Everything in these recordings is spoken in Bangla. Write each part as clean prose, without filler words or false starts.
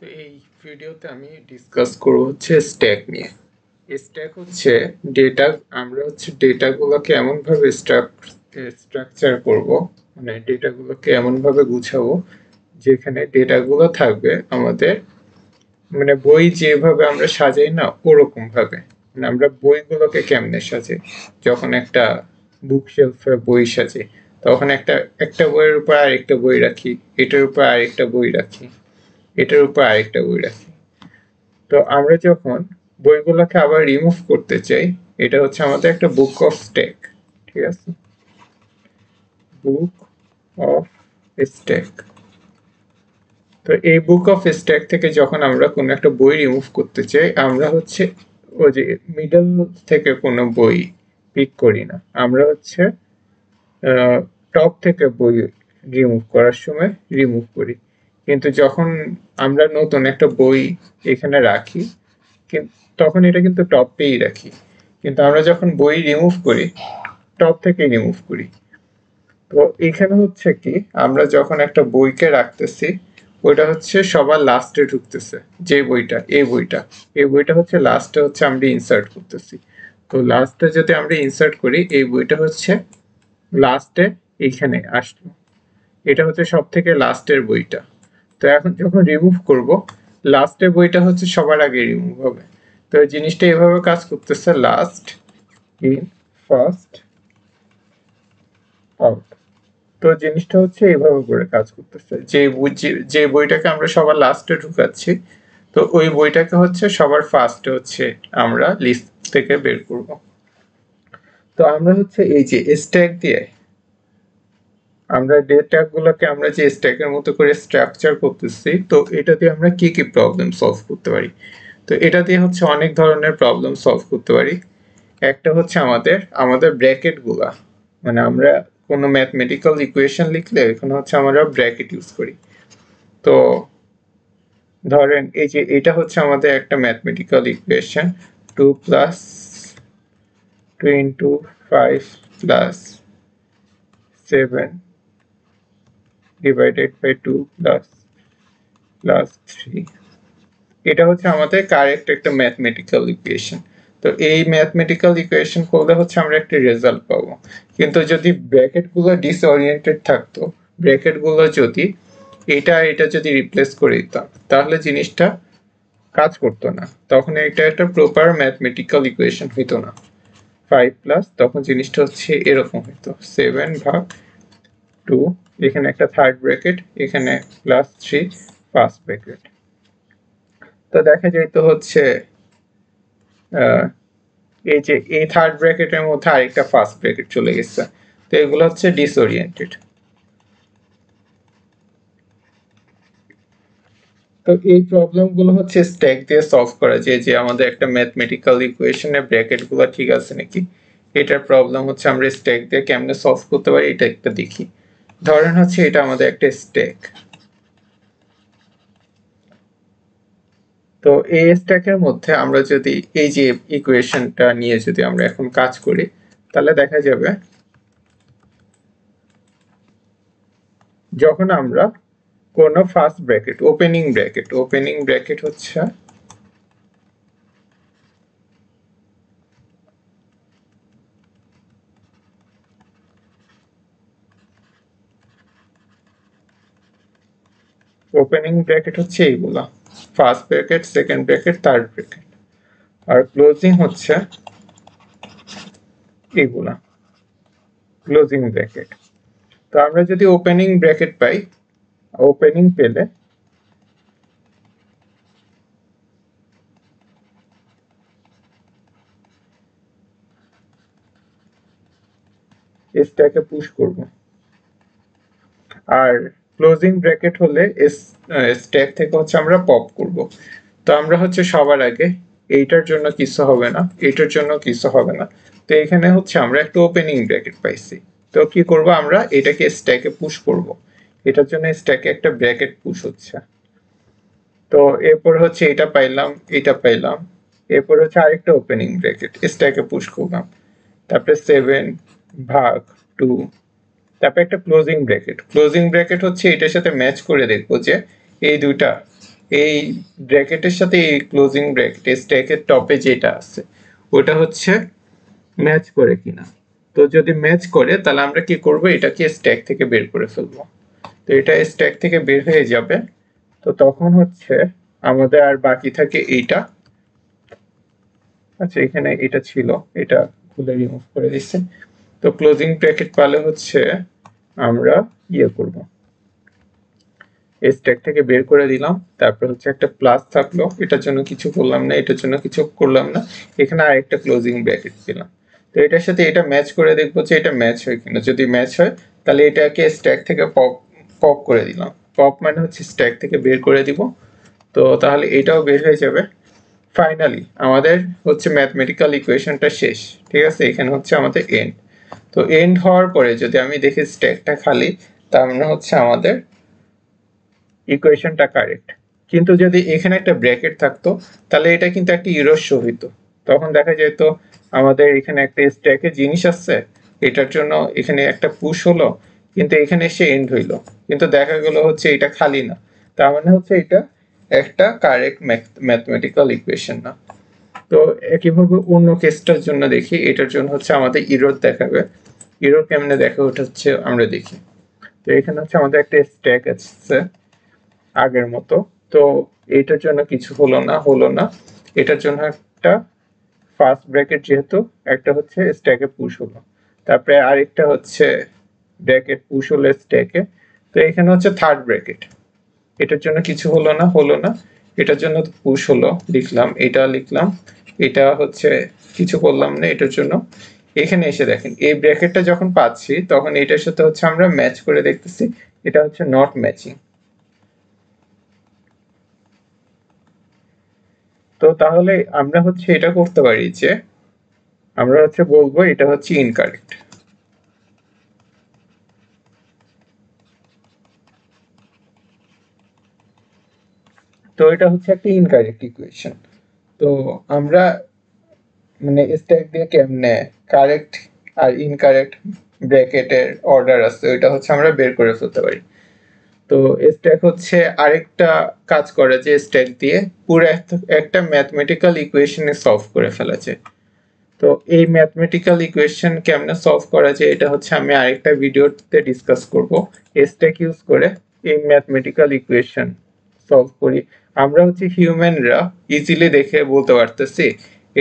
তো এই ভিডিওতে আমি ডিসকাস করব হচ্ছে স্ট্যাক নিয়ে। স্ট্যাক হচ্ছে ডেটা, আমরা হচ্ছে ডেটাগুলোকে এমনভাবে স্ট্রাকচার করব, মানে ডেটাগুলোকে এমনভাবে গুছাবো যেখানে ডেটাগুলো থাকবে আমাদের, মানে বই যেভাবে আমরা সাজাই না ওরকম ভাবে। মানে আমরা বইগুলোকে কেমনে সাজাই, যখন একটা বুক শেলফে বই সাজাই তখন একটা একটা বইয়ের উপর আরেকটা বই রাখি, এটার উপর আরেকটা বই রাখি, এটার উপর আরেকটা বই রাখি। তো আমরা যখন বইগুলোকে আবার রিমুভ করতে চাই, এটা হচ্ছে আমাদের একটা বুক অফ স্ট্যাক। ঠিক আছে, বুক অফ স্ট্যাক। তো এই বুক অফ স্ট্যাক থেকে যখন আমরা কোনো একটা বই রিমুভ করতে চাই, আমরা হচ্ছে ওই যে মিডল থেকে কোনো বই পিক করি না, আমরা হচ্ছে টপ থেকে বই রিমুভ করার সময় রিমুভ করি। কিন্তু যখন আমরা নতুন একটা বই এখানে রাখি, তখন এটা কিন্তু টপেই রাখি। কিন্তু আমরা যখন বই রিমুভ করি, টপ থেকে রিমুভ করি। তো এখানে হচ্ছে কি, আমরা যখন একটা বইকে রাখতেছি, ওইটা হচ্ছে সবার লাস্টে ঢুকতেছে। যে বইটা, এই বইটা হচ্ছে লাস্টে হচ্ছে আমরা ইনসার্ট করতেছি। তো লাস্টে যদি আমরা ইনসার্ট করি, এই বইটা হচ্ছে লাস্টে এইখানে আসলো। এটা হচ্ছে সব থেকে লাস্টের বইটা। তো এখন যখন রিমুভ করব, লাস্টের বইটা হচ্ছে সবার আগে রিমুভ হবে। তো এই জিনিসটা এভাবে কাজ করতেছে, লাস্ট ইন ফার্স্ট আউট। তো জিনিসটা হচ্ছে এইভাবে করে কাজ করতেছে, যে বইটাকে আমরা সবার লাস্টে ঢুকাচ্ছি, তো ওই বইটাকে হচ্ছে সবার ফার্স্টে হচ্ছে আমরা লিস্ট থেকে বের করব। তো আমরা হচ্ছে এই যে স্ট্যাক দিয়ে আমরা ডেটাগুলোকে আমরা যে স্ট্যাকের মতো করে স্ট্রাকচার করতেছি, তো এটা দিয়ে আমরা কি কি প্রবলেম সলভ করতে পারি। তো এটা দিয়ে হচ্ছে অনেক ধরনের প্রবলেম সলভ করতে পারি। একটা হচ্ছে আমাদের আমাদের ব্র্যাকেট গুলা, মানে আমরা কোনো ম্যাথমেটিক্যাল ইকুয়েশন লিখলে এখানে হচ্ছে আমরা ব্র্যাকেট ইউজ করি। তো ধরেন এই যে এটা হচ্ছে আমাদের একটা mathematical equation, 2 plus 2 into 5 plus 7 divided by 2 plus plus 3। এটা হচ্ছে আমাদের কারেক্ট একটা ম্যাথমেটিক্যাল ইকুয়েশন। তো এই ম্যাথমেটিক্যাল ইকুয়েশন করলে হচ্ছে আমরা একটা রেজাল্ট পাবো। কিন্তু যদি ব্র্যাকেটগুলো ডিসঅরিয়েন্টেড থাকতো, ব্র্যাকেটগুলো যদি এটা যদি রিপ্লেস করে দিতাম, তাহলে জিনিসটা কাজ করতো না, তখন এটা একটা প্রপার ম্যাথমেটিক্যাল ইকুয়েশন হইতো না। 5 প্লাস, তখন জিনিসটা হচ্ছে এরকম হইতো, 7 ভাগ 2, এখানে একটা থার্ড ব্র্যাকেট, এখানে প্লাস 3 ফার্স্ট ব্র্যাকেট। তো দেখা যাইতো হচ্ছে এই যে এই থার্ড ব্র্যাকেটের মধ্যে আরেকটা ফার্স্ট ব্র্যাকেট চলে গেছে। তো এগুলো হচ্ছে ডিসওরিয়েন্টেড। তো এই প্রবলেমগুলো হচ্ছে স্ট্যাক দিয়ে সলভ করা যায়, যে আমাদের একটা ম্যাথমেটিক্যাল ইকুয়েশনের ব্র্যাকেটগুলো ঠিক আছে নাকি। এটার প্রবলেম হচ্ছে আমরা স্ট্যাক দিয়ে কেমনে সলভ করতে পারি, এটা একটা দেখি। ধরেন হচ্ছে এটা আমাদের একটা স্ট্যাক। তো এই স্ট্যাকের মধ্যে আমরা যদি এই যে ইকুয়েশনটা নিয়ে যদি আমরা এখন কাজ করি, তাহলে দেখা যাবে যখন আমরা কোন ফার্স্ট ব্র্যাকেট, ওপেনিং ব্র্যাকেট হচ্ছে ওপেনিং ব্র্যাকেট হচ্ছে এইগুলা, first bracket, second bracket, third bracket. আর ক্লোজিং হচ্ছে এগুলা, ক্লোজিং ব্র্যাকেট। তো আমরা যদি ওপেনিং ব্র্যাকেট পাই, ওপেনিং পেলে স্ট্যাকে পুশ করব, আর ক্লোজিং ব্র্যাকেট হলে স্ট্যাক থেকে হচ্ছে আমরা পপ করব। তো আমরা হচ্ছে সবার আগে এইটার জন্য কিছু হবে না, এইটার জন্য কিছু হবে না। তো এখানে হচ্ছে আমরা একটা ওপেনিং ব্র্যাকেট পাইছি। তো কি করব, আমরা এটাকে স্ট্যাকে পুশ করব। এটার জন্য স্ট্যাকে একটা ব্র্যাকেট পুশ হচ্ছে। তো এরপর হচ্ছে এটা পাইলাম, এটা পাইলাম, এরপর হচ্ছে আরেকটা ওপেনিং ব্র্যাকেট স্ট্যাকে পুশ করলাম, তারপরে 7 ভাগ 2, তারপর একটা ক্লোজিং ব্র্যাকেট। ক্লোজিং ব্র্যাকেট হচ্ছে এটার সাথে ম্যাচ করে দেখবো যে এই দুইটা এই ব্র্যাকেটের সাথে এই ক্লোজিং ব্র্যাকেট স্ট্যাকের টপে যেটা আছে ওটা হচ্ছে ম্যাচ করে কিনা। তো যদি ম্যাচ করে তাহলে আমরা কি করব, এটাকে স্ট্যাক থেকে বের করে ফেলবো। তো এটা স্ট্যাক থেকে বের হয়ে যাবে। তো তখন হচ্ছে আমাদের আর বাকি থাকে এইটা। আচ্ছা এখানে এটা ছিল, এটা খুলে রিমুভ করে দিচ্ছি। তো ক্লোজিং ব্র্যাকেট পালে হচ্ছে আমরা ইয়ে করব, স্ট্যাক থেকে বের করে দিলাম। তারপর হচ্ছে একটা প্লাস থাকলো, এটার জন্য কিছু করলাম না, এটার জন্য কিছু করলাম না, এখানে আরেকটা ক্লোজিং ব্র্যাকেট দিলাম। তো এটার সাথে এটা ম্যাচ করে দেখবো যে এটা ম্যাচ হয় কিনা। যদি ম্যাচ হয় তাহলে এটাকে স্ট্যাক থেকে পপ পপ করে দিলাম। পপ মানে হচ্ছে স্ট্যাক থেকে বের করে দিব। তো তাহলে এটাও বের হয়ে যাবে। ফাইনালি আমাদের হচ্ছে ম্যাথমেটিক্যাল ইকুয়েশনটা শেষ। ঠিক আছে, এখানে হচ্ছে আমাদের এন্ড। তো এন্ড হওয়ার পরে যদি আমি দেখি স্ট্যাকটা খালি, তার মানে হচ্ছে আমাদের ইকুয়েশনটা কারেক্ট। কিন্তু যদি এখানে একটা ব্র্যাকেট থাকতো তাহলে এটা কিন্তু একটা এরর শো হইতো। তখন দেখা যেত আমাদের এখানে একটা স্ট্যাকে জিনিস আছে, এটার জন্য এখানে একটা পুশ হলো, কিন্তু এখানে এসে এন্ড হইলো, কিন্তু দেখা গেল হচ্ছে এটা খালি না। তার মানে হচ্ছে এটা একটা কারেক্ট ম্যাথমেটিক্যাল ইকুয়েশন না। তো একইভাবে অন্য কেসটার জন্য দেখি, এটার জন্য হচ্ছে আমাদের এরর দেখাবে। এরর কেমনে দেখা, ওটা হচ্ছে আমরা দেখি। তো এখানে হচ্ছে আমাদের একটা স্ট্যাক আছে আগের মতো। তো এটার জন্য কিছু হলো না। এটার জন্য একটা ফার্স্ট ব্র্যাকেট, যেহেতু একটা হচ্ছে স্ট্যাকে পুশ হলো, তারপরে আরেকটা হচ্ছে ব্র্যাকেট পুশ হলো স্ট্যাকে। তো এখানে হচ্ছে থার্ড ব্র্যাকেট, এটার জন্য কিছু হলো না। এটার জন্য পুশ হলো, লিখলাম, এটা লিখলাম, এটা হচ্ছে কিছু করলাম না এটার জন্য। এখানে এসে দেখেন এই ব্র্যাকেটটা যখন পাচ্ছি তখন এটার সাথে হচ্ছে আমরা ম্যাচ করে দেখতেছি, এটা হচ্ছে নট ম্যাচিং। তো তাহলে আমরা হচ্ছে এটা করতে পারি যে আমরা হচ্ছে বলবো এটা হচ্ছে ইনকারেক্ট। তো এটা হচ্ছে একটা ইনকারেক্ট ইকুয়েশন। তো আমরা মানে স্ট্যাক দিয়ে কেমনে কারেক্ট আর ইনকারেক্ট ব্র্যাকেটের অর্ডার আছে ওইটা হচ্ছে আমরা বের করে ফেলতে পারি। তো স্ট্যাক হচ্ছে আরেকটা কাজ করে যে স্ট্যাক দিয়ে পুরো একটা ম্যাথমেটিক্যাল ইকুয়েশনে সলভ করে ফেলা যায়। তো এই ম্যাথমেটিক্যাল ইকুয়েশন কেমনে সলভ করা যায় এটা হচ্ছে আমি আরেকটা ভিডিওতে ডিসকাস করব। স্ট্যাক ইউজ করে এই ম্যাথমেটিক্যাল ইকুয়েশন সলভ করি। আমরা হচ্ছে হিউম্যানরা ইজিলি দেখে বলতে পারতেছি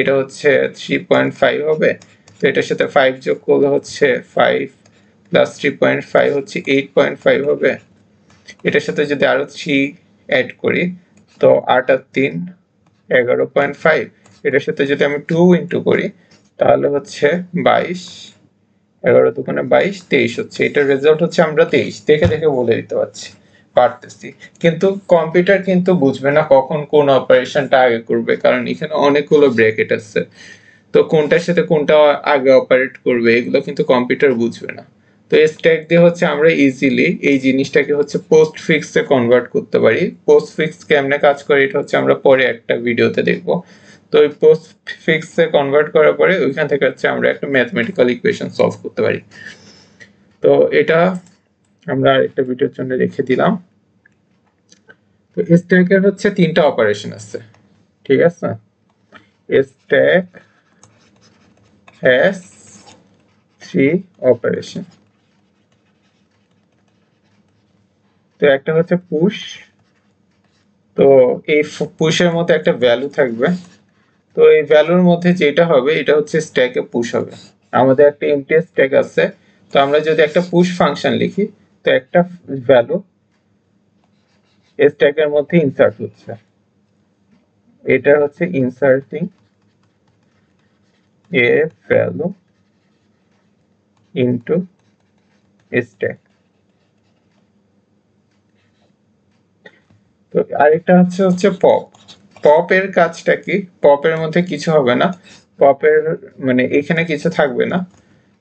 এটা হচ্ছে 3.5 হবে। তো এটার সাথে 5 যোগ করলে হচ্ছে 5 প্লাস 3.5 হচ্ছে 8.5 হবে। এটার সাথে যদি আরো 3 অ্যাড করি তো 8 আর 3 11.5। এটার সাথে যদি আমি 2 ইন্টু করি তাহলে হচ্ছে 22, 11 দুগুণে 22, 23 হচ্ছে। এটার রেজাল্ট হচ্ছে আমরা 23 দেখে দেখে বলে দিতে পারতেছি। কিন্তু কম্পিউটার কিন্তু বুঝবে না কখন কোন অপারেশনটা আগে করবে, কারণ এখানে অনেকগুলো ব্র্যাকেট আছে। তো কোনটার সাথে কোনটা আগে অপারেট করবে এগুলো কিন্তু কম্পিউটার বুঝবে না। তো স্ট্যাক দিয়ে হচ্ছে আমরা ইজিলি এই জিনিসটাকে হচ্ছে পোস্ট ফিক্সে কনভার্ট করতে পারি। পোস্ট ফিক্স কেমনে কাজ করে এটা হচ্ছে আমরা পরে একটা ভিডিওতে দেখবো। তো ওই পোস্ট ফিক্সে কনভার্ট করার পরে ওইখান থেকে হচ্ছে আমরা একটা ম্যাথমেটিক্যাল ইকুয়েশন সলভ করতে পারি। তো এটা আমরা একটা ভিডিওর জন্য রেখে দিলাম। তো স্ট্যাকের হচ্ছে 3টা অপারেশন আছে, ঠিক আছে। Stack has 3 operation. তো একটা হচ্ছে পুশ। তো এই পুশের মধ্যে একটা ভ্যালু থাকবে। তো এই ভ্যালুর মধ্যে যেটা হবে এটা হচ্ছে স্ট্যাকে পুশ হবে। আমাদের একটা এমটি স্ট্যাক আছে। তো আমরা যদি একটা পুশ ফাংশন লিখি তো একটা ভ্যালু স্ট্যাকের মধ্যে ইনসার্ট হচ্ছে, এটা হচ্ছে inserting a value into stack. তো আরেকটা হচ্ছে পপ। পপের কাজটা কি, পপের মধ্যে কিছু হবে না, পপের মানে এখানে কিছু থাকবে না।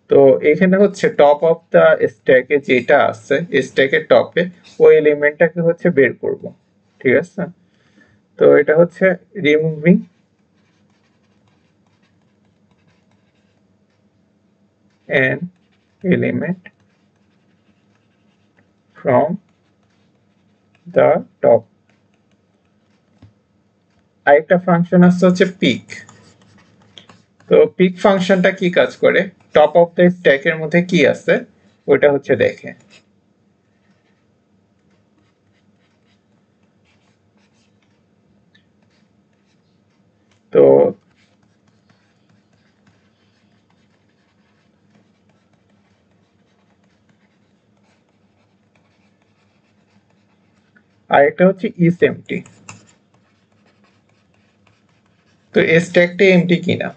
তো এখানে হচ্ছে টপ অফ দা স্ট্যাকে যেটা আছে স্ট্যাকের টপে ওই এলিমেন্টটাকে হচ্ছে বের করব, ঠিক আছে। তো এটা হচ্ছে removing an element from the top। আরেকটা ফাংশন আছে হচ্ছে পিক। তো পিক ফাংশনটা কি কাজ করে, টপ অফ দ্য স্ট্যাকের মধ্যে কি আছে ওটা হচ্ছে দেখে। তো আরেকটা হচ্ছে ইস এমটি। তো স্ট্যাকটা এমটি কিনা,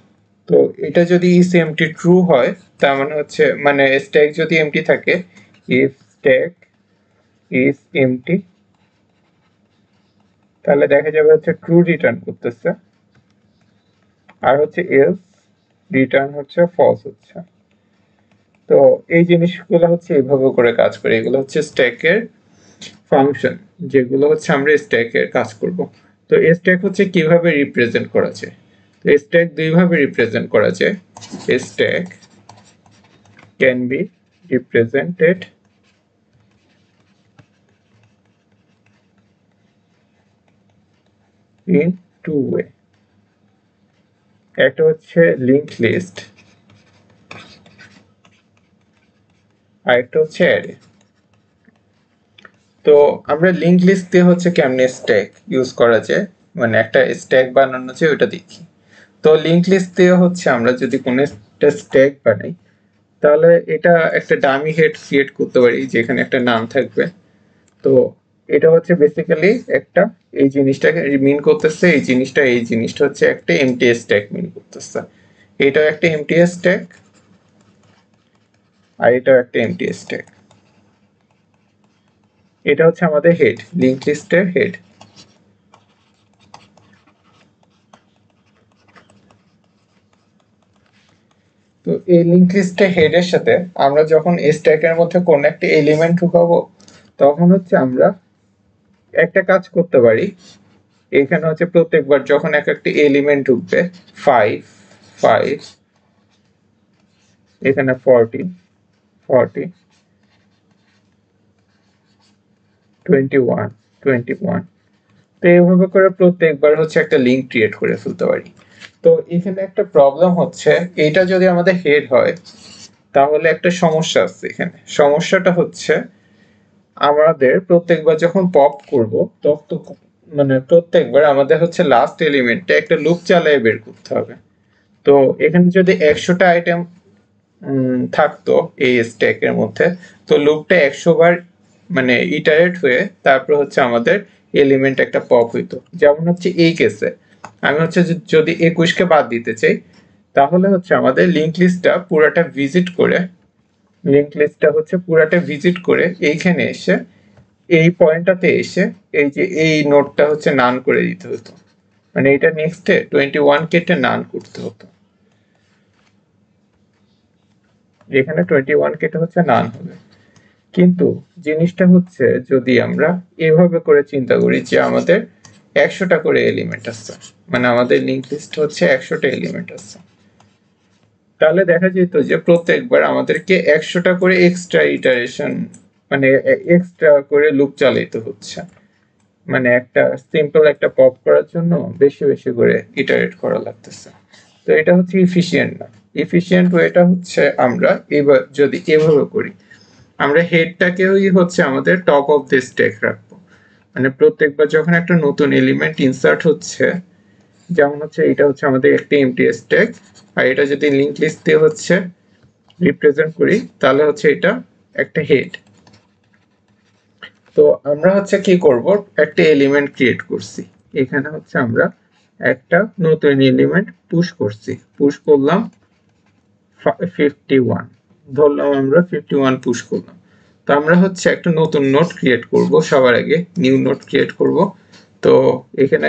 তো এটা যদি ইস এমটি ট্রু হয় তার মানে হচ্ছে, মানে স্ট্যাক যদি এমটি থাকে, ইফ স্ট্যাক ইজ এমটি, তাহলে দেখা যাবে হচ্ছে ট্রু রিটার্ন করতেছে, আর হচ্ছে এলস রিটার্ন হচ্ছে ফলস হচ্ছে। তো এই জিনিসগুলো হচ্ছে এইভাবে করে কাজ করে, এগুলো হচ্ছে স্ট্যাকের ফাংশন, যেগুলো হচ্ছে আমরা স্ট্যাকের কাজ করব। তো স্ট্যাক হচ্ছে কিভাবে রিপ্রেজেন্ট করা যায়, তো স্ট্যাক দুইভাবে রিপ্রেজেন্ট করা যায়। Stack can be represented in two way. একটা হচ্ছে লিঙ্ক লিস্ট, আর একটা হচ্ছে অ্যারে। তো আমরা লিঙ্ক লিস্ট দিয়ে হচ্ছে কেমনে স্ট্যাক ইউজ করা যায়, মানে একটা স্ট্যাক বানানো যায় ওটা দেখি। তো লিঙ্ক লিস্ট দিয়ে হচ্ছে আমরা যদি কোনো একটা স্ট্যাক বানাই, তাহলে এটা একটা ডামি হেড ক্রিয়েট করতে পারি যেখানে একটা নাম থাকবে। তো এটা হচ্ছে বেসিক্যালি একটা, এই জিনিসটাকে মিন করতেছে, এই জিনিসটা হচ্ছে একটা এমটি স্ট্যাক মিন করতেছে। এটাও একটা এমটি স্ট্যাক, আর এটাও একটা এমটি স্ট্যাক। এটা হচ্ছে আমাদের হেড, লিঙ্ক লিস্টের হেড। তো এই লিঙ্ক লিস্টের হেডের সাথে আমরা যখন স্ট্যাকের মধ্যে কোন একটা এলিমেন্ট ঢুকাবো, তখন হচ্ছে আমরা একটা কাজ করতে পারি। এখানে হচ্ছে প্রত্যেকবার যখন এক একটা এলিমেন্ট ঢুকবে, 5 5, এখানে 40 40, 21 21, তো এইভাবে করে প্রত্যেকবার হচ্ছে একটা লিঙ্ক ক্রিয়েট করে ফেলতে পারি। তো এখানে একটা প্রবলেম হচ্ছে, এটা যদি আমাদের হেড হয় তাহলে একটা সমস্যা আছে এখানে। সমস্যাটা হচ্ছে আমাদের প্রত্যেকবার যখন পপ করব তখন, মানে প্রত্যেকবার আমাদের হচ্ছে লাস্ট এলিমেন্টে একটা লুপ চালিয়ে বের করতে হবে। তো এখানে যদি 100টা আইটেম থাকতো এই স্ট্যাকের মধ্যে, তো লুপটা 100 বার মানে ইটারেট হয়ে তারপর হচ্ছে আমাদের এলিমেন্ট একটা পপ হইতো। যেমন হচ্ছে এই কেসে আমি হচ্ছে যদি 21কে বাদ দিতে চাই, তাহলে হচ্ছে আমাদের লিঙ্ক লিস্টটা পুরাটা ভিজিট করে এইখানে এসে এই পয়েন্টটাতে এসে এই যে এই নোটটা হচ্ছে নান করে দিতে হতো, মানে এটা নেক্সটে 21 কেটে নান করতে হতো। এখানে 21 কেটে হচ্ছে নান হবে। কিন্তু জিনিসটা হচ্ছে যদি আমরা এভাবে করে চিন্তা করি যে আমাদের 100টা করে এলিমেন্ট আছে, মানে আমাদের লিঙ্ক লিস্ট হচ্ছে 100টা এলিমেন্ট আছে, তাহলে দেখা যেত যে প্রত্যেকবার আমাদেরকে 100টা করে এক্সট্রা ইটারেশন, মানে এক্সট্রা করে লুপ চালাতে হচ্ছে। মানে একটা সিম্পল একটা পপ করার জন্য বেশি বেশি করে ইটারেট করা লাগতেছে। তো এটা হচ্ছে ইফিশিয়েন্ট না। ইফিশিয়েন্ট ওয়েটা হচ্ছে আমরা এবার যদি এভাবে করি, আমরা হেডটাকেই হচ্ছে আমাদের টপ অফ দ্য স্ট্যাক রাখবো। মানে প্রত্যেকবার যখন একটা নতুন এলিমেন্ট ইনসার্ট হচ্ছে, যেমন হচ্ছে এটা হচ্ছে আমাদের একটা এমটি স্ট্যাক, আর এটা যদি লিঙ্ক লিস্ট দিয়ে হচ্ছে রিপ্রেজেন্ট করি তাহলে হচ্ছে এটা একটা হেড। তো আমরা হচ্ছে কি করব, একটা এলিমেন্ট ক্রিয়েট করছি, এখানে হচ্ছে আমরা একটা নতুন এলিমেন্ট পুশ করলাম 51, ধরলাম আমরা 51 পুশ করলাম। তো আমরা হচ্ছে একটা নতুন নোড ক্রিয়েট করব, সবার আগে নিউ নোড ক্রিয়েট করব। তো এখানে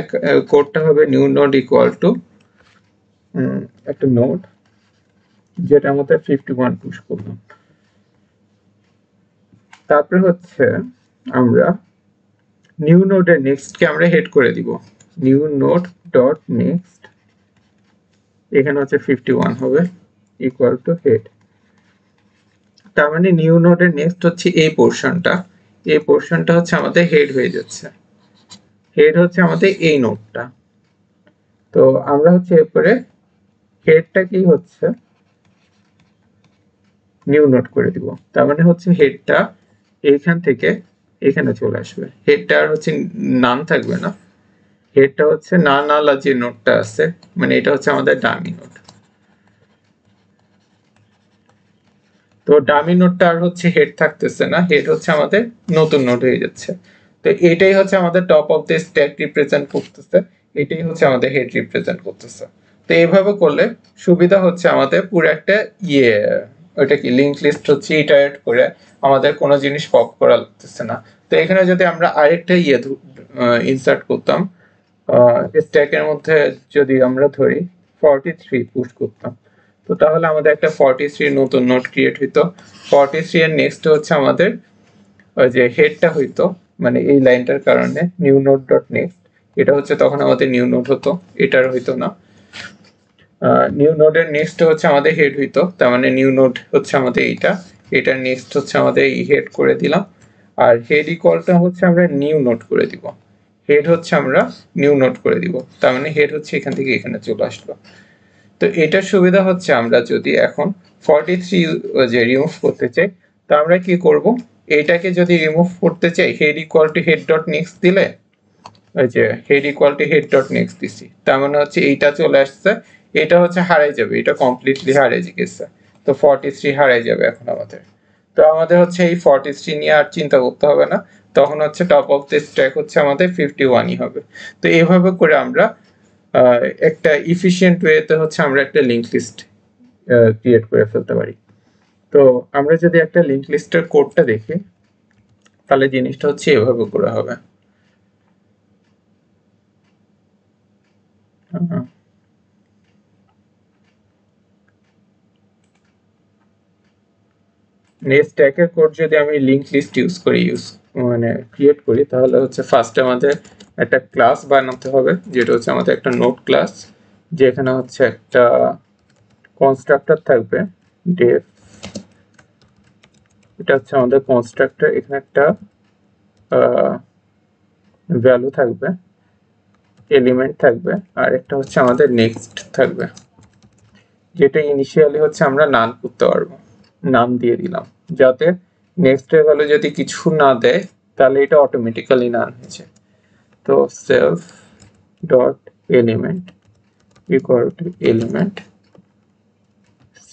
কোডটা হবে নিউ নোড ইকুয়াল টু একটা নোড যেটা আমাদের 51 পুশ করলাম। তারপরে হচ্ছে আমরা নিউ নোডের নেক্সট কে আমরা হেড করে দিব, নিউ নোড ডট নেক্সট, এখানে হচ্ছে 51 হবে ইকুয়াল টু হেড। তার মানে নিউ নোডের নেক্সট হচ্ছে এই পোর্শনটা হচ্ছে আমাদের হেড হয়ে যাচ্ছে। হেড হচ্ছে আমাদের এই নোডটা। তো আমরা হচ্ছে এরপরে হেডটা কি হচ্ছে নিউ নোট করে দিব, তার মানে হচ্ছে হেডটা এইখান থেকে এখানে চলে আসবে, হেডটা আর হচ্ছে নাম থাকবে না, হেডটা হচ্ছে না নালা যে নোটটা আছে, মানে এটা হচ্ছে আমাদের ডামি নোট। তো ডামি নোটটা আর হচ্ছে হেড থাকতেছে না, হেড হচ্ছে আমাদের নতুন নোট হয়ে যাচ্ছে। তো এটাই হচ্ছে আমাদের top of the stack represent করতেছে, এটাই হচ্ছে আমাদের হেড রিপ্রেজেন্ট করতেছে। তো এইভাবে করলে সুবিধা হচ্ছে আমাদের পুরো একটা ওইটা কি লিংক লিস্ট হচ্ছে ইটারেট করে আমাদের কোনো জিনিস পপ করা লাগতেছে না। তো এখানে যদি আমরা আরেকটা ইনসার্ট করতাম, স্ট্যাকের মধ্যে যদি আমরা ধরি 43 পুশ করতাম, তো তাহলে আমাদের একটা 43 নতুন নোট ক্রিয়েট হইতো। 43 এর নেক্সট হচ্ছে আমাদের ওই যে হেডটা হইতো, মানে এই লাইনটার কারণে নিউ নোট ডট নেক্সট, এটা হচ্ছে তখন আমাদের নিউ নোট হতো, এটার হইতো না। নিউ নোডের নেক্সট হচ্ছে আমাদের হেড হইতো, তার মানে নিউ নোড হচ্ছে আমাদের এইটা, এটার নেক্সট হচ্ছে আমাদের এই হেড করে দিলাম। আর হেড ইকুয়ালটা হচ্ছে আমরা নিউ নোট করে দিব, হেড হচ্ছে আমরা নিউ নোট করে দিব, তার মানে হেড হচ্ছে এখান থেকে এখানে চলে আসলো। তো এটার সুবিধা হচ্ছে আমরা যদি এখন 43 যে রিমুভ করতে চাই, তো আমরা কি করব, এটাকে যদি রিমুভ করতে চাই head equal to head dot next দিলে, ওই যে head equal to head dot next দিছি, তার মানে হচ্ছে এইটা চলে আসছে, এটা হচ্ছে হারাই যাবে, এটা কমপ্লিটলি হারিয়ে গেছে। তো 43 হারাই যাবে এখন আমাদের। তো আমাদের হচ্ছে এই 43 নিয়ে আর চিন্তা করতে হবে না, তখন হচ্ছে টপ অফ দ্য স্ট্যাক হচ্ছে আমাদের 51ই হবে। তো এইভাবে করে আমরা একটা ইফিশিয়েন্ট ওয়েতে হচ্ছে আমরা একটা লিংক লিস্ট ক্রিয়েট করে ফেলতে পারি। তো আমরা যদি একটা লিংক লিস্টের কোডটা দেখি, তাহলে জিনিসটা হচ্ছে এভাবে করে হবে। স্ট্যাকের কোড যদি আমি লিংক লিস্ট মানে ক্রিয়েট করি, তাহলে হচ্ছে ফার্স্টে আমাদের একটা ক্লাস বানাতে হবে, যেটা হচ্ছে আমাদের একটা নোট ক্লাস, যেখানে হচ্ছে একটা কনস্ট্রাক্টর থাকবে ডেফ, এটা হচ্ছে আমাদের কনস্ট্রাক্টর, এখানে একটা ভ্যালু থাকবে, এলিমেন্ট থাকবে, আর একটা হচ্ছে আমাদের নেক্সট থাকবে, যেটা ইনিশিয়ালি হচ্ছে আমরা নাম করতে পারবো, নাম দিয়ে দিলাম, যাতে নেক্সট এর ভ্যালু যদি কিছু না দেয় তাহলে এটা অটোমেটিক্যালি নাম হয়েছে। তো self dot element equal to element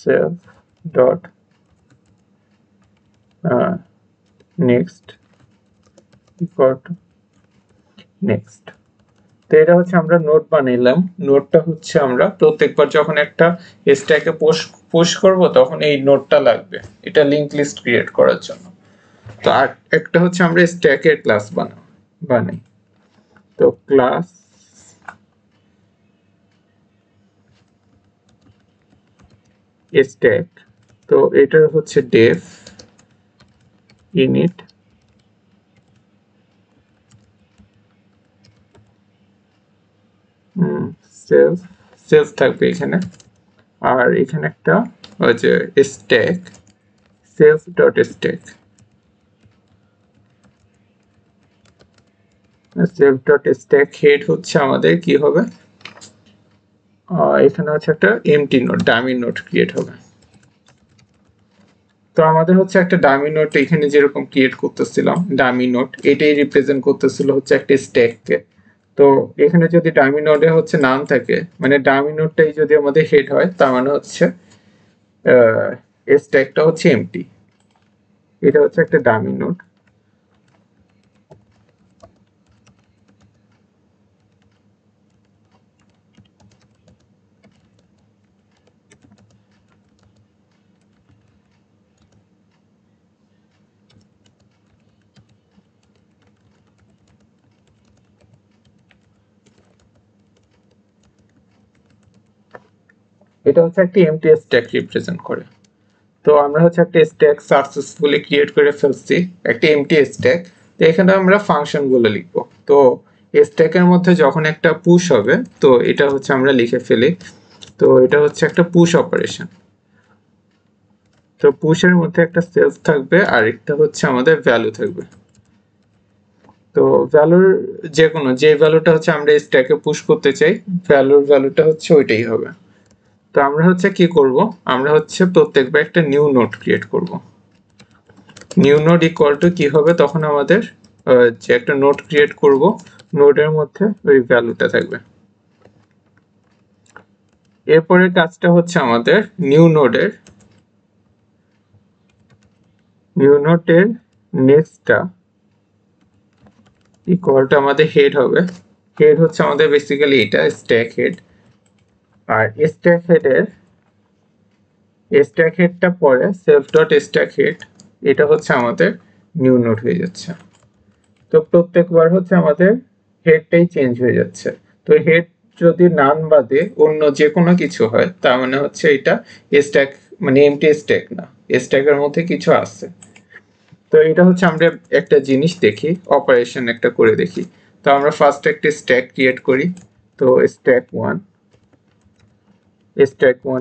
self dot next equal to next. তো এটা হচ্ছে আমরা নোট বানাইলাম, নোটটা হচ্ছে আমরা প্রত্যেকবার যখন একটা স্ট্যাকে পুশ করব তখন এই নোটটা লাগবে, এটা লিংক লিস্ট ক্রিয়েট করার জন্য। তো আর একটা হচ্ছে আমরা স্ট্যাকের ক্লাস বানাই, তো ক্লাস স্ট্যাক, তো এটার হচ্ছে ডেফ ইনিট সেলফ থাকবে এখানে, আর এখানে একটা ওই যে stack self dot stack, self dot stack head হচ্ছে আমাদের কি হবে, এখানে হচ্ছে একটা empty node dummy node create হবে। তো আমাদের হচ্ছে একটা ডামি নোট এখানে যেরকম ক্রিয়েট করতেছিলাম, ডামি নোট এটাই রিপ্রেজেন্ট করতেছিল হচ্ছে একটা স্ট্যাককে। তো এখানে যদি ডামি নোটে হচ্ছে নাম থাকে, মানে ডামি নোটটাই যদি আমাদের হেড হয়, তার মানে হচ্ছে স্ট্যাকটা হচ্ছে এমটি, এটা হচ্ছে একটা ডামি নোট। এটা হচ্ছে একটা এমটি স্ট্যাক রিপ্রেজেন্ট করে। তো আমরা হচ্ছে একটা স্ট্যাক সাকসেসফুলি ক্রিয়েট করে ফেলছি, একটা এমটি স্ট্যাক। তো এখানে আমরা ফাংশন গুলো লিখবো। তো স্ট্যাকের মধ্যে যখন একটা পুশ হবে, তো এটা হচ্ছে আমরা লিখে ফেলি, তো এটা হচ্ছে একটা পুশ অপারেশন। তো পুশের মধ্যে একটা সেলফ থাকবে আর একটা হচ্ছে আমাদের ভ্যালু থাকবে। তো ভ্যালুর যে ভ্যালুটা হচ্ছে আমরা স্ট্যাকে পুশ করতে চাই, ভ্যালুটা হচ্ছে ওইটাই হবে। তো আমরা হচ্ছে কি করব, আমরা হচ্ছে প্রত্যেকবার একটা নিউ নোড ক্রিয়েট করব। নিউ নোড ইকুয়াল টু কি হবে, তখন আমাদের যে একটা নোড ক্রিয়েট করব, নোডের মধ্যে ওই ভ্যালুটা থাকবে। এরপরের কাজটা হচ্ছে আমাদের নিউ নোডের নেক্সটটা ইকুয়াল টু আমাদের হেড হবে। হেড হচ্ছে আমাদের বেসিক্যালি এটা স্ট্যাক হেড, আর স্ট্যাক হেডটা পরে সেলফ ডট স্ট্যাক হেড, এটা হচ্ছে আমাদের নিউ নোড হয়ে যাচ্ছে। তো প্রত্যেকবার হচ্ছে আমাদের হেডটাই চেঞ্জ হয়ে যাচ্ছে। তো হেড যদি নান বাদে অন্য যে কোনো কিছু হয়, তার মানে হচ্ছে এটা স্ট্যাক, মানে এমটি স্ট্যাক না, স্ট্যাকের মধ্যে কিছু আছে। তো এটা হচ্ছে আমরা একটা জিনিস দেখি, অপারেশন একটা করে দেখি। তো আমরা ফার্স্ট একটা স্ট্যাক ক্রিয়েট করি। তো stack one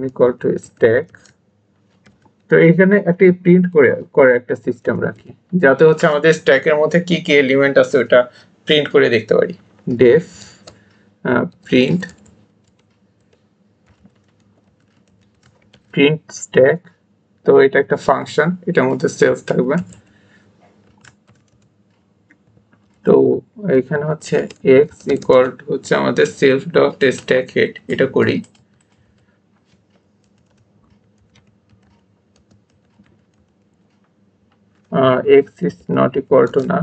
equal to stack. তো এখানে একটা প্রিন্ট করে একটা সিস্টেম রাখি, যাতে হচ্ছে আমাদের স্ট্যাকের মধ্যে কি কি এলিমেন্ট আছে ওটা প্রিন্ট করে দেখতে পারি। Def print stack. তো এটা একটা ফাংশন, এটার মধ্যে সেলস থাকবে। তো এখানে হচ্ছে x ইকুয়াল হচ্ছে আমাদের সেলফ ডট স্ট্যাক হেড, এটা করি। x is not equal to না।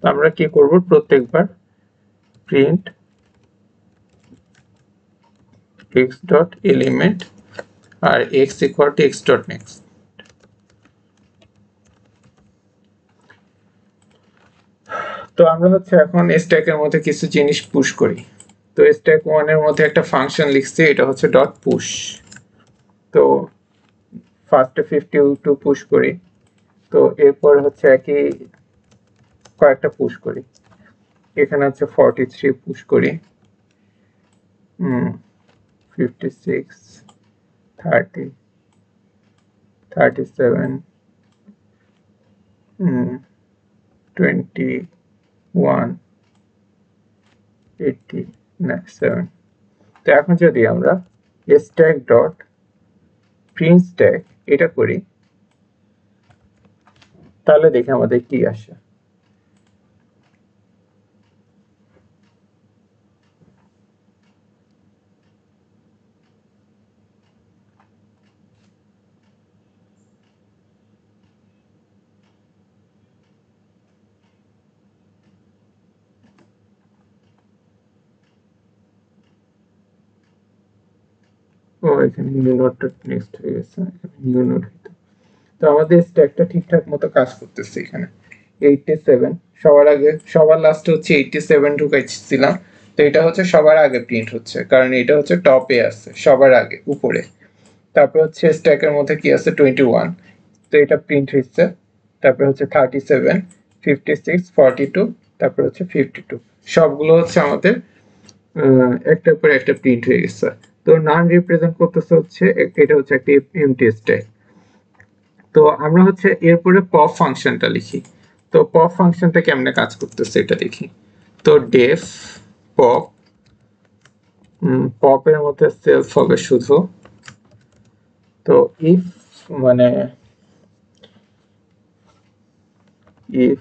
আমরা কি করব, প্রত্যেকবার প্রিন্ট x ডট এলিমেন্ট আর x equal to x dot next. তো আমরা হচ্ছে এখন স্ট্যাকের মধ্যে কিছু জিনিস পুশ করি। তো স্ট্যাক ওয়ানের মধ্যে একটা ফাংশন লিখছি, এটা হচ্ছে ডট পুশ। তো ফার্স্টে 52 পুশ করি। তো এরপর হচ্ছে একই কয়েকটা পুশ করি। এখানে হচ্ছে 43 পুশ করি, 56, 30, 37, 21, 87। তো এখন যদি আমরা স্ট্যাক ডট প্রিন্ট স্ট্যাক এটা করি, তাহলে দেখে আমাদের কি আসে। ও এখানে নিউ নোডটা নেক্সট হয়ে গেছে, নিউ নোড হইতো। তো আমাদের স্ট্যাকটা ঠিকঠাক মতো কাজ করতেছে। এখানে 87 সবার লাস্টে হচ্ছে 87 ঢুকাইছিলাম। তো এটা হচ্ছে সবার আগে প্রিন্ট হচ্ছে, কারণ এটা হচ্ছে টপে আছে সবার আগে উপরে। তারপর হচ্ছে স্ট্যাকের মধ্যে কি আছে 21, তো এটা প্রিন্ট হচ্ছে। তারপর হচ্ছে 37, 56, 42, তারপর হচ্ছে 52, সবগুলো হচ্ছে আমাদের একটার পর একটা প্রিন্ট হয়ে গেছে। তো নান রিপ্রেজেন্ট করতেছে হচ্ছে এটা হচ্ছে একটা এমটি স্ট্যাক। তো আমরা হচ্ছে এরপরে পপ ফাংশনটা লিখি। তো পপ ফাংশনটা কেমনে কাজ করতেছে এটা দেখি। তো ডেফ পপ, পপের মধ্যে সেলফ হবে শুধু। তো ইফ মানে ইফ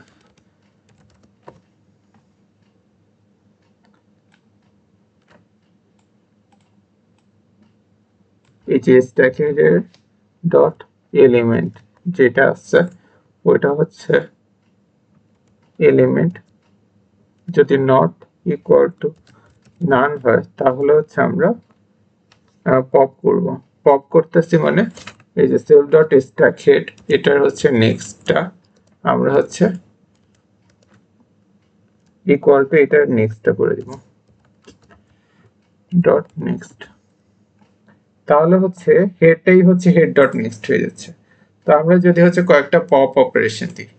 এই যে স্ট্যাকের ডট এলিমেন্ট যেটা আছে ওইটা হচ্ছে এলিমেন্ট, যদি নট ইকুয়াল টু নান হয় তাহলে হচ্ছে আমরা পপ করব। পপ করতেছি মানে এই যে সেলফ ডট স্ট্যাক হেড, এটার হচ্ছে নেক্সটটা আমরা হচ্ছে ইকুয়াল টু এটার নেক্সটটা করে দিব, ডট নেক্সট। তাহলে হচ্ছে হেডটাই হচ্ছে হেড ডট নেক্সট হয়ে যাচ্ছে। তো আমরা যদি হচ্ছে কয়েকটা পপ অপারেশন দিই,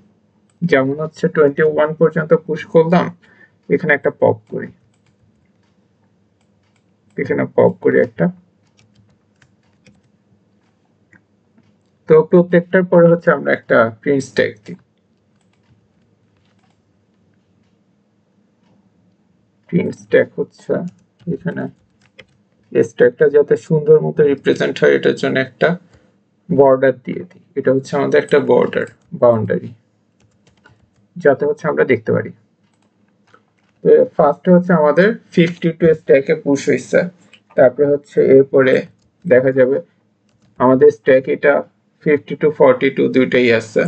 যেমন হচ্ছে 21 পর্যন্ত পুশ করলাম, এখানে একটা পপ করি, এখানে পপ করি একটা। তো প্রত্যেকটার পরে হচ্ছে আমরা একটা প্রিন্ট স্ট্যাক দিই। প্রিন্ট স্ট্যাক হচ্ছে এখানে স্ট্যাকটা যাতে সুন্দর মতো রিপ্রেজেন্ট হয় এটার জন্য একটা বর্ডার দিয়ে দিই। এটা হচ্ছে আমাদের একটা বর্ডার বাউন্ডারি, যাতে হচ্ছে আমরা দেখতে পারি। তো ফার্স্টে হচ্ছে আমাদের 52 স্ট্যাকে পুশ হয়েছে, তারপরে হচ্ছে এরপরে দেখা যাবে আমাদের স্ট্যাক এটা 52 42 দুইটাই আছে।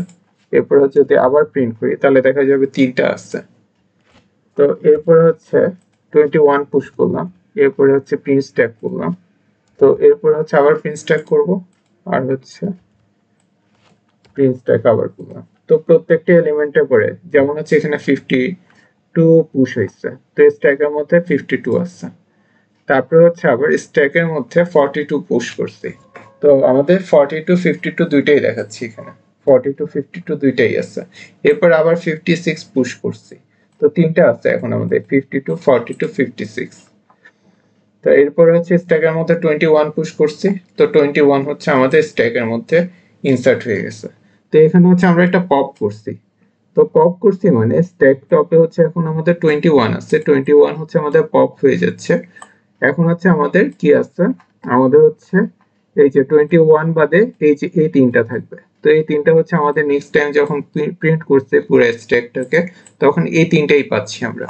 এরপর হচ্ছে যদি আবার প্রিন্ট করি তাহলে দেখা যাবে 3টা আছে। তো এরপরে হচ্ছে 21 পুশ করলাম, এরপরে হচ্ছে প্রিন্ট স্ট্যাক করলাম, তো এরপরে হচ্ছে আবার প্রিন্ট স্ট্যাক করব, আর হচ্ছে প্রিন্ট স্ট্যাক আবার করলাম। তো প্রত্যেকটা এলিমেন্টে পরে যেমন হচ্ছে এখানে 52 পুশ হয়েছে, তো স্ট্যাকের মধ্যে 52 আছে। তারপরে হচ্ছে আবার স্ট্যাকের মধ্যে 42 পুশ করছি, তো আমাদের 42 52 দুইটাই দেখাচ্ছি এখানে, 42 52 দুইটাই আছে। এরপর আবার 56 পুশ করছি, তো 3টা আছে এখন আমাদের 52 42 56। তো এরপর হচ্ছে স্ট্যাকের মধ্যে 21 পুশ করছি, তো 21 হচ্ছে আমাদের স্ট্যাকের মধ্যে ইনসার্ট হয়ে গেছে। তো এখানে হচ্ছে আমরা একটা পপ করছি, তো পপ করছি মানে স্ট্যাক টপে হচ্ছে এখন আমাদের 21 আছে, 21 হচ্ছে আমাদের পপ হয়ে যাচ্ছে। এখন হচ্ছে আমাদের কি আছে, আমাদের হচ্ছে এই যে 21 বাদে এই যে এই 3টা থাকবে, তো এই 3টা হচ্ছে আমাদের নেক্সট টাইম যখন প্রিন্ট করছে পুরো স্ট্যাকটাকে তখন এই 3টাই পাচ্ছি আমরা।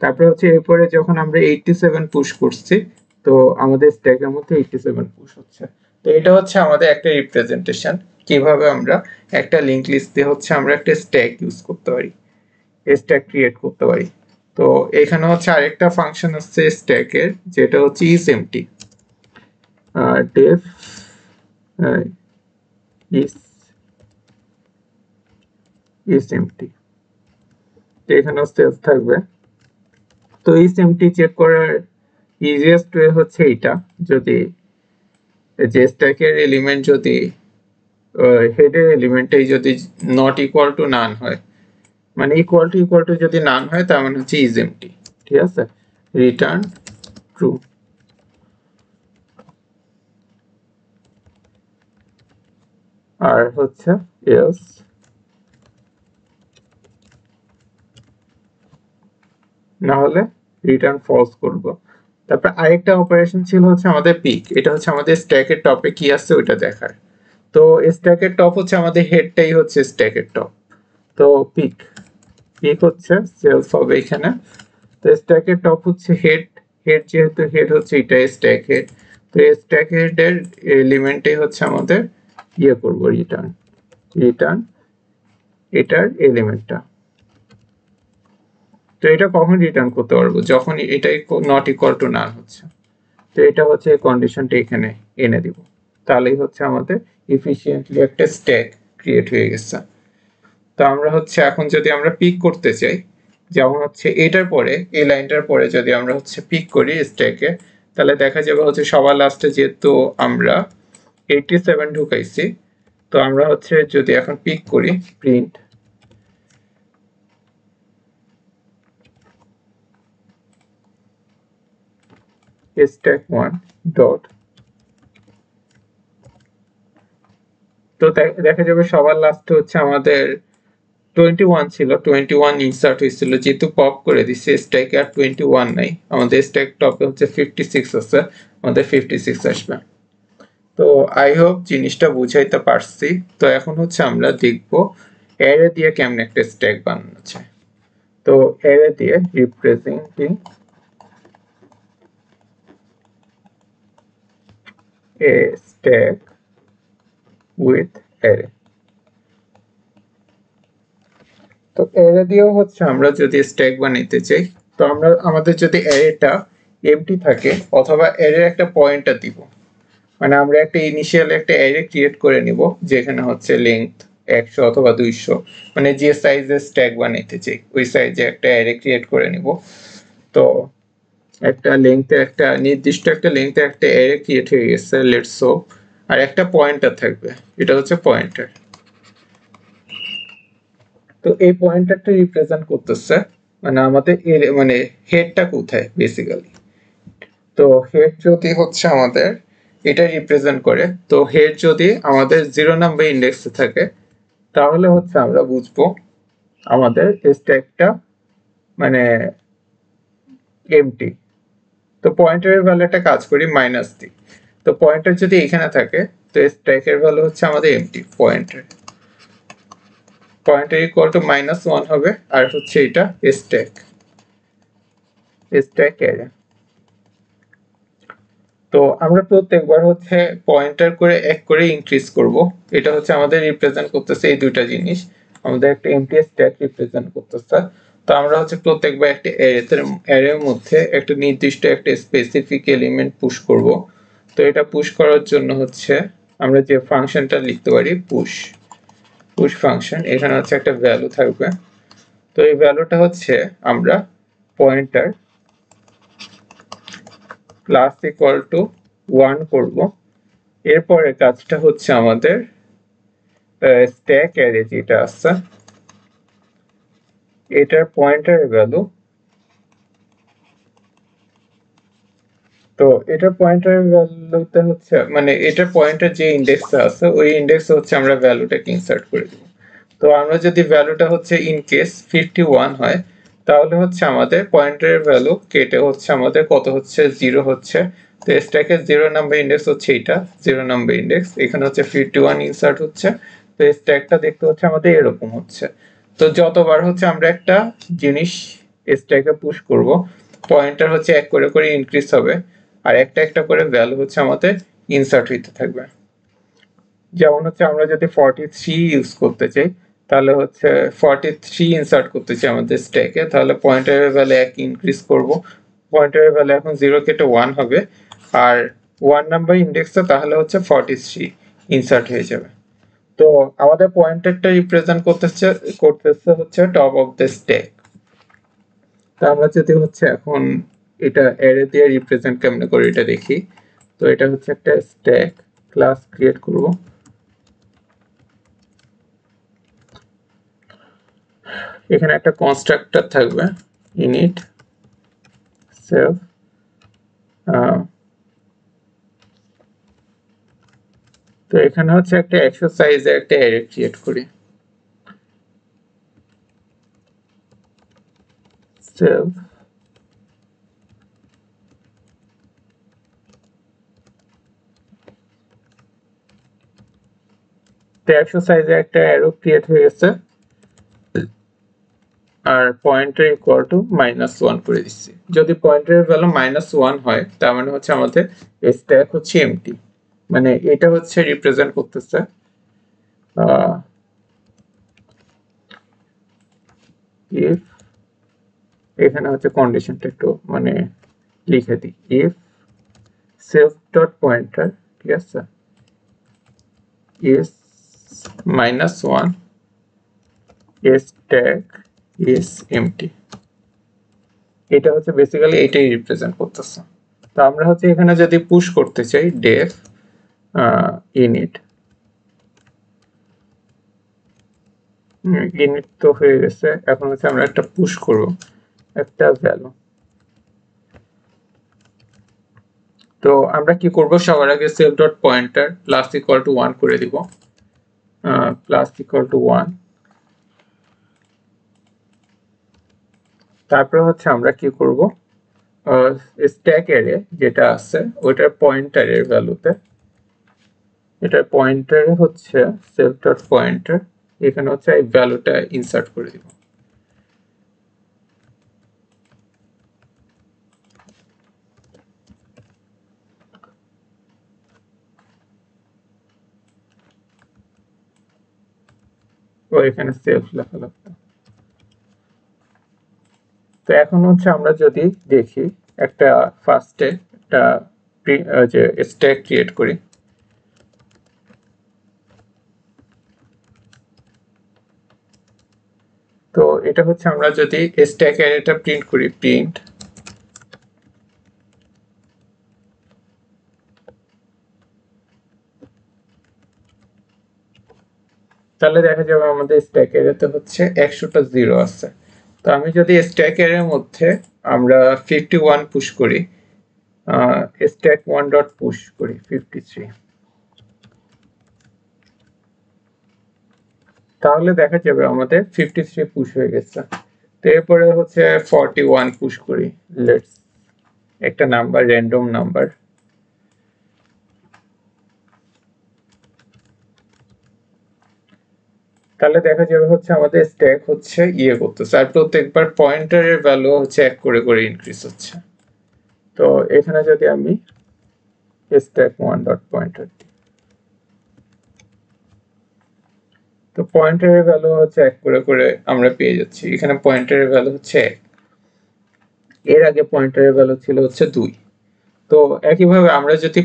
তারপরে হচ্ছে এরপরে যখন আমরা 87 পুশ করছি, তো আমাদের স্ট্যাকের মধ্যে 87 পুশ হচ্ছে। তো এটা হচ্ছে আমাদের একটা রিপ্রেজেন্টেশন কিভাবে আমরা একটা লিংক লিস্ট দিয়ে হচ্ছে আমরা একটা স্ট্যাক ইউজ করতে পারি, স্ট্যাক ক্রিয়েট করতে পারি। তো এখানে হচ্ছে আরেকটা ফাংশন আছে স্ট্যাকের, যেটা হচ্ছে isEmpty, def isEmpty, এখানে সেলস থাকবে। তো isEmpty চেক করার ইজিয়েস্ট ওয়ে হচ্ছে এটা, যদি যে স্ট্যাকের এলিমেন্ট যদি হেডের এলিমেন্টটাই যদি নট ইকুয়াল টু নান হয়, মানে ইকুয়াল টু যদি নান হয় তার মানে হচ্ছে isEmpty, ঠিক আছে, রিটার্ন ট্রু। আর হচ্ছে এলস না হলে রিটার্ন ফলস করব। তারপর আরেকটা অপারেশন ছিল হচ্ছে আমাদের পিক, এটা হচ্ছে আমাদের স্ট্যাকের টপে কি আছে ওইটা দেখার। তো স্ট্যাকের টপ হচ্ছে আমাদের হেডটাই হচ্ছে স্ট্যাকের টপ, তো পিক হচ্ছে সেলস হবে এখানে। তো স্ট্যাকের টপ হচ্ছে হেড, যেহেতু হেড হচ্ছে এটা স্ট্যাক হেড, তো স্ট্যাক হেডের এলিমেন্টই হচ্ছে আমাদের ইয়ে করব রিটার্ন এটার এলিমেন্টটা। তো এটা কখন রিটার্ন করতে পারবো, যখন এটাই নট ইকুয়াল টু নান হচ্ছে, তো এটা হচ্ছে কন্ডিশনটা এখানে এনে দিব, তাহলেই হচ্ছে আমাদের এফিশিয়েন্টলি একটা স্ট্যাক ক্রিয়েট হয়ে গেছে। তো আমরা হচ্ছে এখন যদি আমরা পিক করতে চাই, যেমন হচ্ছে এটার পরে এই লাইনটার পরে যদি আমরা হচ্ছে পিক করি স্ট্যাকে, তাহলে দেখা যাবে হচ্ছে সবার লাস্টে যেহেতু আমরা 87 ঢুকাইছি, তো আমরা হচ্ছে যদি এখন পিক করি প্রিন্ট stack1 ডট, তো দেখা যাবে সবার লাস্টে হচ্ছে আমাদের 21 ছিল, 21 ইনসার্ট হয়েছিল, যেহেতু পপ করে দিচ্ছে স্ট্যাকে আর 21 নাই, আমাদের স্ট্যাক টপে হচ্ছে 56 আছে, আমাদের 56 আসবে। তো আই হোপ জিনিসটা বুঝাইতে পারছি। তো এখন হচ্ছে আমরা দেখব অ্যারে দিয়ে কেমন একটা স্ট্যাক বানানো যায়। তো অ্যারে দিয়ে representing A stack with array, তো অ্যারে দিয়েও হচ্ছে আমরা যদি স্ট্যাক বানাইতে চাই, তো আমরা আমাদের যদি অ্যারেটা এমটি থাকে অথবা অ্যারের একটা পয়েন্টার দিব, মানে আমরা একটা ইনিশিয়াল একটা অ্যারে ক্রিয়েট করে নিব যেখানে হচ্ছে লেংথ 100 অথবা 200, মানে যে সাইজের স্ট্যাক বানাইতে চাই ওই সাইজে একটা অ্যারে ক্রিয়েট করে নিব। তো একটা লেংথে একটা নির্দিষ্ট একটা লেংথে একটা অ্যারে ক্রিয়েট হয়ে গেছে, লেটস সো, আর একটা পয়েন্টার থাকবে, এটা হচ্ছে পয়েন্টার। তো এই পয়েন্টারটা রিপ্রেজেন্ট করতেছে মানে আমাদের মানে হেডটা কোথায় বেসিক্যালি। তো হেড যদি হচ্ছে আমাদের এটা রিপ্রেজেন্ট করে, তো হেড যদি আমাদের 0 নাম্বার ইন্ডেক্সে থাকে তাহলে হচ্ছে আমরা বুঝবো আমাদের স্ট্যাকটা মানে এমটি। তো পয়েন্টারের ভ্যালুটা কাজ করি মাইনাস দিই। তো পয়েন্টার যদি এখানে থাকে তো স্ট্যাকের ভ্যালু হচ্ছে আমাদের এমটি। পয়েন্টার ইকুয়াল টু -1 হবে, আর হচ্ছে এটা স্ট্যাক অ্যারে। তো আমরা প্রত্যেকবার হচ্ছে পয়েন্টার করে এক করে ইনক্রিজ করব। এটা হচ্ছে আমাদের রিপ্রেজেন্ট করতেছে এই দুইটা জিনিস, আমাদের একটা এমটি স্ট্যাক রিপ্রেজেন্ট করতেছে। তো আমরা হচ্ছে প্রত্যেকবার একটা অ্যারের মধ্যে একটা নির্দিষ্ট একটা স্পেসিফিক এলিমেন্ট পুশ করব। তো এটা পুশ করার জন্য হচ্ছে আমরা যে ফাংশনটা লিখতে পারি পুশ ফাংশন। এখানে হচ্ছে একটা ভ্যালু থাকবে। তো এই ভ্যালুটা হচ্ছে আমরা পয়েন্টার প্লাস ইকুয়াল টু 1 করব। এরপরে কাজটা হচ্ছে আমাদের স্ট্যাক অ্যারে যেটা আছে এটার পয়েন্টার ভ্যালু, তো এটা পয়েন্টার ভ্যালুতে হচ্ছে মানে এটা পয়েন্টার যে ইনডেক্সে আছে ওই ইনডেক্সে হচ্ছে আমরা ভ্যালুটাকে ইনসার্ট করে দেব। তো আমরা যদি ভ্যালুটা হচ্ছে ইন কেস 51 হয় তাহলে হচ্ছে আমাদের পয়েন্টারের ভ্যালু কেটে হচ্ছে আমাদের কত হচ্ছে 0 হচ্ছে। তো স্ট্যাকের 0 নাম্বার ইনডেক্স হচ্ছে এটা 0 নাম্বার ইনডেক্স, এখানে হচ্ছে 51 ইনসার্ট হচ্ছে। তো স্ট্যাকটা দেখতে হচ্ছে আমাদের এরকম হচ্ছে। তো যতবার হচ্ছে আমরা একটা জিনিস স্ট্যাকে পুশ করব পয়েন্টার হচ্ছে এক করে করে ইনক্রিজ হবে, আর একটা একটা করে ভ্যালু হচ্ছে আমাদের ইনসার্ট হইতে থাকবে। যেমন হচ্ছে আমরা যদি 43 ইউজ করতে চাই তাহলে হচ্ছে 43 ইনসার্ট করতে চাই আমাদের স্ট্যাকে, তাহলে পয়েন্টারের ভ্যালু 1 ইনক্রিজ করব। পয়েন্টারের ভ্যালু এখন 0 কেটে 1 হবে, আর 1 নাম্বার ইনডেক্সে তাহলে হচ্ছে 43 ইনসার্ট হয়ে যাবে। তো আমাদের পয়েন্টারটা রিপ্রেজেন্ট করতেছে হচ্ছে টপ অফ দ্য স্ট্যাক। তো আমরা যদি হচ্ছে এখন এটা অ্যারে দিয়ে রিপ্রেজেন্ট কেমনে করে এটা দেখি। তো এটা হচ্ছে একটা স্ট্যাক ক্লাস ক্রিয়েট করব। এখানে একটা কনস্ট্রাক্টর থাকবে init self, তো এখানে হচ্ছে একটা এক্সারসাইজে একটা অ্যারে ক্রিয়েট করি self তো এক্সারসাইজে একটা অ্যারো ক্রিয়েট হয়ে গেছে, আর পয়েন্টার ইকুয়াল টু -1 করে দিচ্ছি। যদি পয়েন্টারের ভ্যালু -1 হয় তার মানে হচ্ছে আমাদের স্ট্যাক হচ্ছে এমটি, মানে এটা হচ্ছে রিপ্রেজেন্ট করতেছে ইফ, এখানে হচ্ছে কন্ডিশনটা একটু মানে লিখে দিই, ইফ self dot pointer, ঠিক আছে, is -1 stack is empty। এটা হচ্ছে বেসিক্যালি এটাই রিপ্রেজেন্ট করতেছে। তো আমরা হচ্ছে এখানে যদি পুশ করতে চাই def init তো হয়ে গেছে, এখন হচ্ছে আমরা একটা পুশ করব একটা ভ্যালু। তো আমরা কি করব, সবার আগে self dot pointer plus equal to 1 করে দিব, প্লাস ইকুয়াল টু 1। তারপর হচ্ছে আমরা কি করব, স্ট্যাক অ্যারে যেটা আছে ওটার পয়েন্টারের ভ্যালুতে, এটা পয়েন্টারে হচ্ছে self dot pointer, এখানে হচ্ছে এই ভ্যালুটা ইনসার্ট করে দিব। ও এখানে সেলফ লেখা লাগতো। তো এখন হচ্ছে আমরা যদি দেখি একটা ফার্স্টে একটা যে স্ট্যাক ক্রিয়েট করি, তো এটা হচ্ছে আমরা যদি স্ট্যাক অ্যারেটা প্রিন্ট করি, প্রিন্ট তাহলে দেখা যাবে আমাদের স্ট্যাক অ্যারেতে হচ্ছে 100টা 0 আছে। তো আমি যদি স্ট্যাক অ্যারের মধ্যে আমরা 51 পুশ করি, স্ট্যাক 1 ডট পুশ করি 53, তাহলে দেখা যাবে আমাদের 53 পুশ হয়ে গেছে। তো এরপরে হচ্ছে 41 পুশ করি, লেটস একটা নাম্বার, র্যান্ডম নাম্বার। তাহলে দেখা যাবে হচ্ছে আমাদের স্ট্যাক হচ্ছে করতেছে, আর প্রত্যেকবার পয়েন্টারের ভ্যালু হচ্ছে 1 করে করে ইনক্রিজ হচ্ছে। তো এখানে যদি আমি স্ট্যাক 1 ডট পয়েন্টার দিই, তো পয়েন্টারের ভ্যালু হচ্ছে 1 করে করে আমরা পেয়ে যাচ্ছি। এখানে পয়েন্টারের ভ্যালু হচ্ছে 1, এর আগে পয়েন্টারের ভ্যালু ছিল হচ্ছে 2। তো একইভাবে আমরা যদি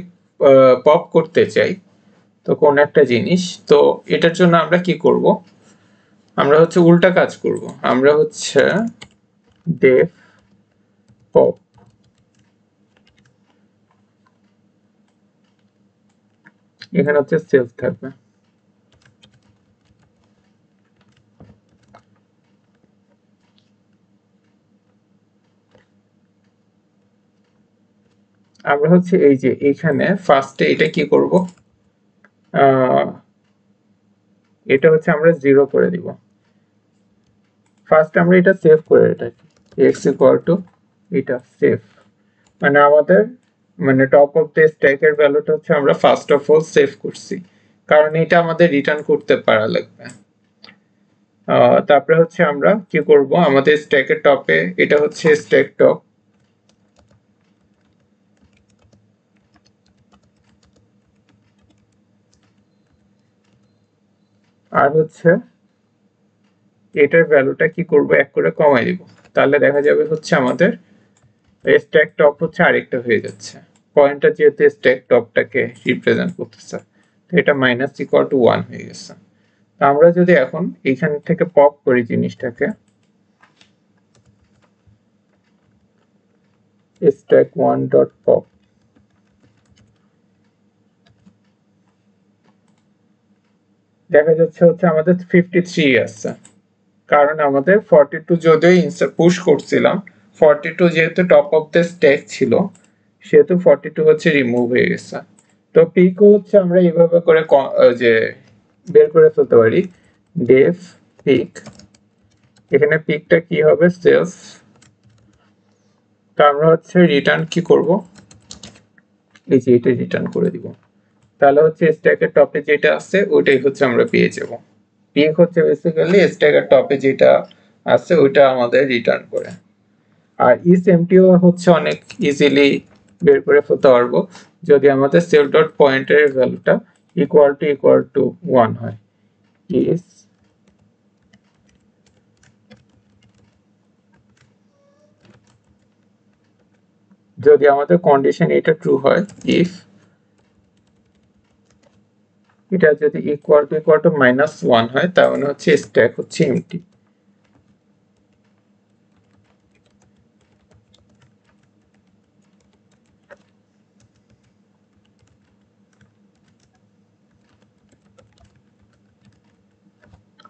পপ করতে চাই তো কোন একটা জিনিস, তো এটার জন্য আমরা কি করব, আমরা হচ্ছে উল্টা কাজ করব। আমরা হচ্ছে def pop, এখানে হচ্ছে সেলফ থাকবে। আমরা হচ্ছে এই যে এখানে ফার্স্টে এটা কি করব, এটা হচ্ছে আমরা 0 করে দিব। ফার্স্ট আমরা এটা সেভ করে, এটা x ইকুয়াল টু এটা সেভ, মানে আমাদের মানে টপ অফ দ্য স্ট্যাক এর ভ্যালুটা হচ্ছে আমরা ফার্স্ট অফ অল সেভ করছি, কারণ এটা আমাদের রিটার্ন করতে পারা লাগবে। তারপরে হচ্ছে আমরা কি করব, আমাদের স্ট্যাকের টপে এটা হচ্ছে স্ট্যাক টপ, আর হচ্ছে এটার ভ্যালুটা কি করব, 1 করে কমাই দিব। তাহলে দেখা যাবে হচ্ছে আমাদের স্ট্যাক টপ হচ্ছে আরেকটা হয়ে যাচ্ছে, পয়েন্টটা যেহেতু স্ট্যাক টপটাকে রিপ্রেজেন্ট করতেছে, তো এটা মাইনাস ইকুয়াল টু 1 হয়ে গেছে। তো আমরা যদি এখন এখান থেকে পপ করি জিনিসটাকে, stack 1 dot pop, দেখা যাচ্ছে হচ্ছে আমাদের 53 আছে, কারণ আমাদের 42 যদিও পুশ করছিলাম, 42 যেহেতু টপ অফ দ্য স্ট্যাক ছিল সেহেতু 42 হচ্ছে রিমুভ হয়ে গেছে। তো পিকও হচ্ছে আমরা এইভাবে করে যে বের করে ফেলতে পারি, def pick, এখানে পিকটা কি হবে, সেলফ। তো আমরা হচ্ছে রিটার্ন কি করব, এই যে এটা রিটার্ন করে দিব। তাহলে হচ্ছে স্ট্যাকের টপে যেটা আছে ওইটাই হচ্ছে আমরা পেয়ে যাব। পিক হচ্ছে বেসিক্যালি স্ট্যাকের টপে যেটা আছে ওইটা আমাদের রিটার্ন করে। আর ইস এমটিও হচ্ছে অনেক ইজিলি বের করে ফেলতে পারবো যদি আমাদের সেলফ ডট পয়েন্টারের ভ্যালুটা ইকুয়াল টু 1 হয়। ইস যদি আমাদের কন্ডিশন এটা ট্রু হয়, ইফ এটা যদি ইকুয়াল টু -1 হয়, তার মানে হচ্ছে স্ট্যাক হচ্ছে এমটি।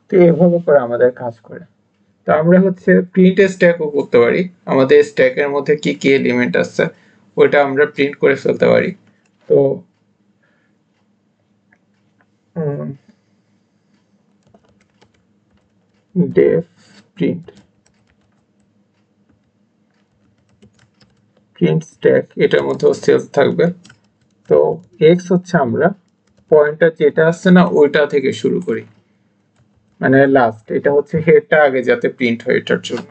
তো এভাবে করে আমাদের কাজ করে। তো আমরা হচ্ছে প্রিন্ট স্ট্যাকও করতে পারি, আমাদের স্ট্যাকের মধ্যে কি কি এলিমেন্ট আছে ওটা আমরা প্রিন্ট করে ফেলতে পারি। তো def print স্ট্যাক, এটার মধ্যে সেলস থাকবে। তো এক্স হচ্ছে আমরা পয়েন্টার যেটা আছে না ওইটা থেকে শুরু করি, মানে লাস্ট, এটা হচ্ছে হেডটা আগে যাতে প্রিন্ট হয় এটার জন্য।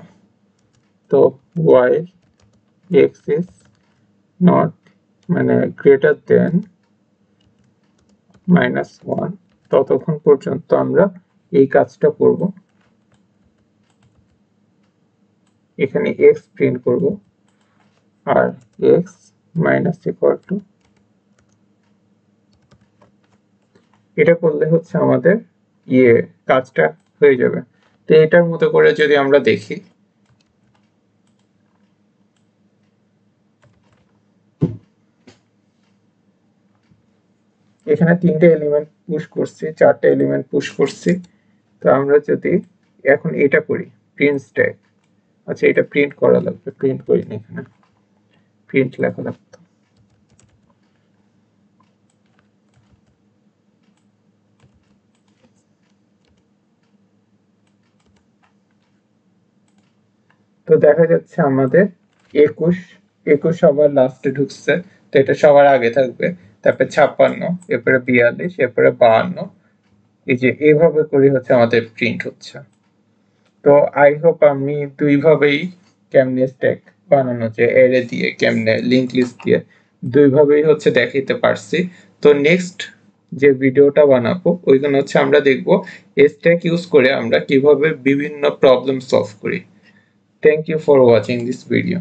তো ওয়াই এক্স ইজ নট মানে গ্রেটার দেন -1, ততক্ষণ পর্যন্ত আমরা এই কাজটা করব। এখানে এক্স প্রিন্ট করব, আর এক্স মাইনাস ইকুয়াল টু, এটা করলে হচ্ছে আমাদের কাজটা হয়ে যাবে। তো এটার মতো করে যদি আমরা দেখি, এখানে 3টে এলিমেন্ট পুশ করছি, 4টে এলিমেন্ট পুশ করছি। তো আমরা যদি এখন এটা করি প্রিন্ট স্ট্যাক, আচ্ছা এটা প্রিন্ট করা লাগবে, প্রিন্ট করিনি, এখানে প্রিন্ট লেখা লাগতো। তো দেখা যাচ্ছে আমাদের 21 21 সবার লাস্টে ঢুকছে, তো এটা সবার আগে থাকবে। তারপরে 56, এরপরে 42, এরপরে 52। এই যে এভাবে করে হচ্ছে আমাদের প্রিন্ট হচ্ছে। তো আই হোপ আমি দুইভাবেই কেমনে স্ট্যাক বানানো যায় অ্যারে দিয়ে, কেমনে লিংক লিস্ট দিয়ে, দুইভাবেই হচ্ছে দেখাইতে পারছি। তো নেক্সট যে ভিডিওটা বানাবো ওইখানে হচ্ছে আমরা দেখবো স্ট্যাক ইউজ করে আমরা কিভাবে বিভিন্ন প্রবলেম সলভ করি। Thank you for watching this video.